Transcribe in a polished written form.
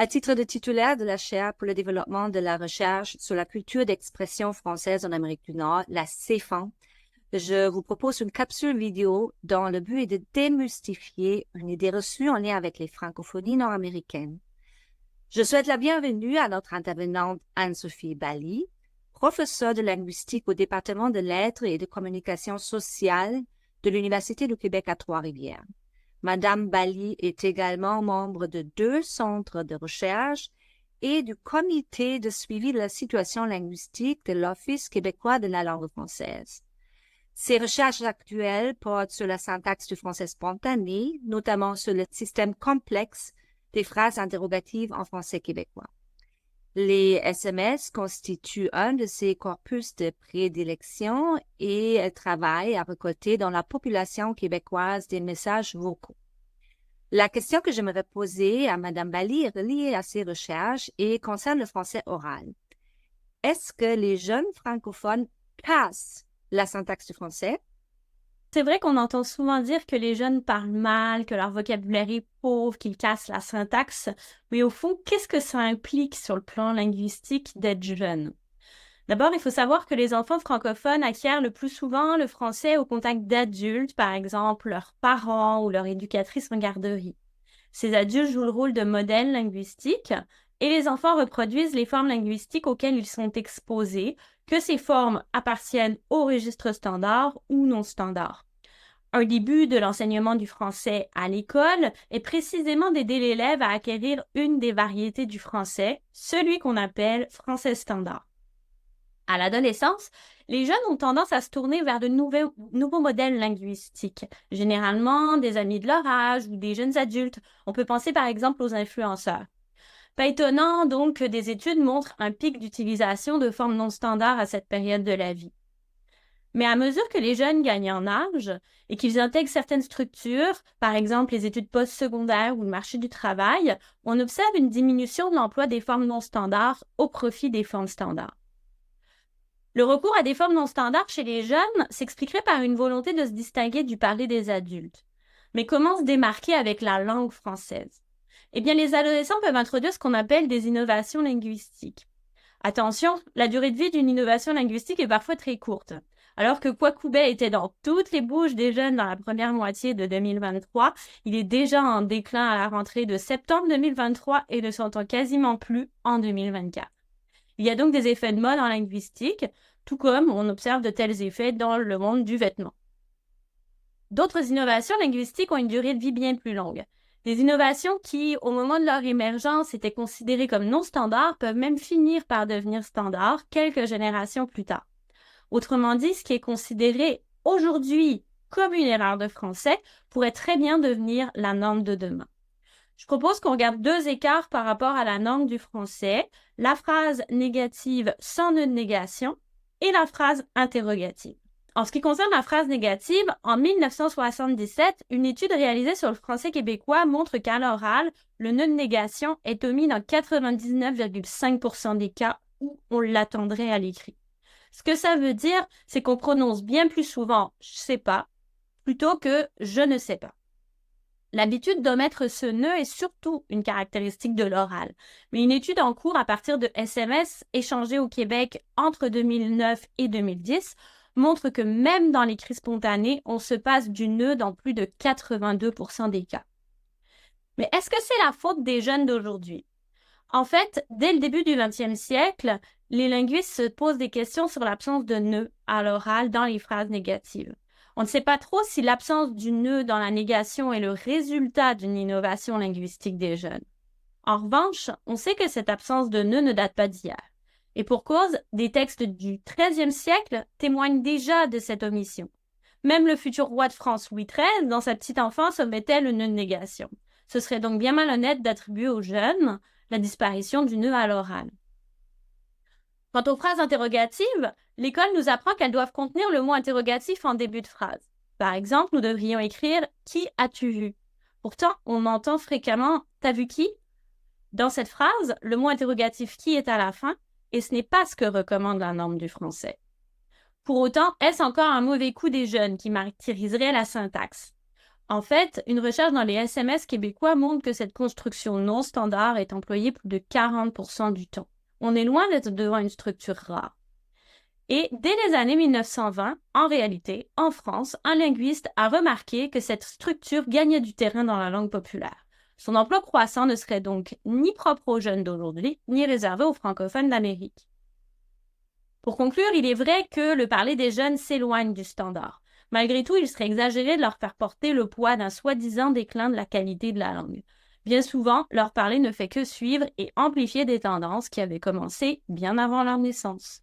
À titre de titulaire de la chaire pour le développement de la recherche sur la culture d'expression française en Amérique du Nord, la CEFAN, je vous propose une capsule vidéo dont le but est de démystifier une idée reçue en lien avec les francophonies nord-américaines. Je souhaite la bienvenue à notre intervenante Anne-Sophie Bally, professeure de linguistique au département de lettres et de communication sociale de l'Université du Québec à Trois-Rivières. Madame Bally est également membre de 2 centres de recherche et du comité de suivi de la situation linguistique de l'Office québécois de la langue française. Ses recherches actuelles portent sur la syntaxe du français spontané, notamment sur le système complexe des phrases interrogatives en français québécois. Les SMS constituent un de ses corpus de prédilection et elle travaille à récolter dans la population québécoise des messages vocaux. La question que j'aimerais poser à Mme Bally est reliée à ses recherches et concerne le français oral. Est-ce que les jeunes francophones cassent la syntaxe du français? C'est vrai qu'on entend souvent dire que les jeunes parlent mal, que leur vocabulaire est pauvre, qu'ils cassent la syntaxe, mais au fond, qu'est-ce que ça implique sur le plan linguistique d'être jeune? D'abord, il faut savoir que les enfants francophones acquièrent le plus souvent le français au contact d'adultes, par exemple leurs parents ou leur éducatrice en garderie. Ces adultes jouent le rôle de modèle linguistique et les enfants reproduisent les formes linguistiques auxquelles ils sont exposés, que ces formes appartiennent au registre standard ou non standard. Un début de l'enseignement du français à l'école est précisément d'aider l'élève à acquérir une des variétés du français, celui qu'on appelle français standard. À l'adolescence, les jeunes ont tendance à se tourner vers de nouveaux modèles linguistiques, généralement des amis de leur âge ou des jeunes adultes. On peut penser par exemple aux influenceurs. Pas étonnant donc que des études montrent un pic d'utilisation de formes non standards à cette période de la vie. Mais à mesure que les jeunes gagnent en âge et qu'ils intègrent certaines structures, par exemple les études postsecondaires ou le marché du travail, on observe une diminution de l'emploi des formes non standards au profit des formes standards. Le recours à des formes non standards chez les jeunes s'expliquerait par une volonté de se distinguer du parler des adultes. Mais comment se démarquer avec la langue française? Eh bien, les adolescents peuvent introduire ce qu'on appelle des innovations linguistiques. Attention, la durée de vie d'une innovation linguistique est parfois très courte. Alors que Kwakubé était dans toutes les bouches des jeunes dans la première moitié de 2023, il est déjà en déclin à la rentrée de septembre 2023 et ne s'entend quasiment plus en 2024. Il y a donc des effets de mode en linguistique, tout comme on observe de tels effets dans le monde du vêtement. D'autres innovations linguistiques ont une durée de vie bien plus longue. Des innovations qui, au moment de leur émergence, étaient considérées comme non standards, peuvent même finir par devenir standards quelques générations plus tard. Autrement dit, ce qui est considéré aujourd'hui comme une erreur de français pourrait très bien devenir la norme de demain. Je propose qu'on regarde 2 écarts par rapport à la norme du français, la phrase négative sans nœud de négation et la phrase interrogative. En ce qui concerne la phrase négative, en 1977, une étude réalisée sur le français québécois montre qu'à l'oral, le nœud de négation est omis dans 99,5% des cas où on l'attendrait à l'écrit. Ce que ça veut dire, c'est qu'on prononce bien plus souvent « je sais pas » plutôt que « je ne sais pas ». L'habitude d'omettre ce nœud est surtout une caractéristique de l'oral, mais une étude en cours à partir de SMS échangés au Québec entre 2009 et 2010 montre que même dans l'écrit spontané, on se passe du nœud dans plus de 82% des cas. Mais est-ce que c'est la faute des jeunes d'aujourd'hui? En fait, dès le début du 20e siècle, les linguistes se posent des questions sur l'absence de nœud à l'oral dans les phrases négatives. On ne sait pas trop si l'absence du nœud dans la négation est le résultat d'une innovation linguistique des jeunes. En revanche, on sait que cette absence de nœud ne date pas d'hier. Et pour cause, des textes du XIIIe siècle témoignent déjà de cette omission. Même le futur roi de France Louis XIII, dans sa petite enfance, omettait le nœud de négation. Ce serait donc bien malhonnête d'attribuer aux jeunes la disparition du nœud à l'oral. Quant aux phrases interrogatives, l'école nous apprend qu'elles doivent contenir le mot interrogatif en début de phrase. Par exemple, nous devrions écrire « Qui as-tu vu ?» Pourtant, on entend fréquemment « T'as vu qui ?» Dans cette phrase, le mot interrogatif « qui » est à la fin et ce n'est pas ce que recommande la norme du français. Pour autant, est-ce encore un mauvais coup des jeunes qui martyriserait la syntaxe? En fait, une recherche dans les SMS québécois montre que cette construction non standard est employée plus de 40% du temps. On est loin d'être devant une structure rare. Et dès les années 1920, en réalité, en France, un linguiste a remarqué que cette structure gagnait du terrain dans la langue populaire. Son emploi croissant ne serait donc ni propre aux jeunes d'aujourd'hui, ni réservé aux francophones d'Amérique. Pour conclure, il est vrai que le parler des jeunes s'éloigne du standard. Malgré tout, il serait exagéré de leur faire porter le poids d'un soi-disant déclin de la qualité de la langue. Bien souvent, leur parler ne fait que suivre et amplifier des tendances qui avaient commencé bien avant leur naissance.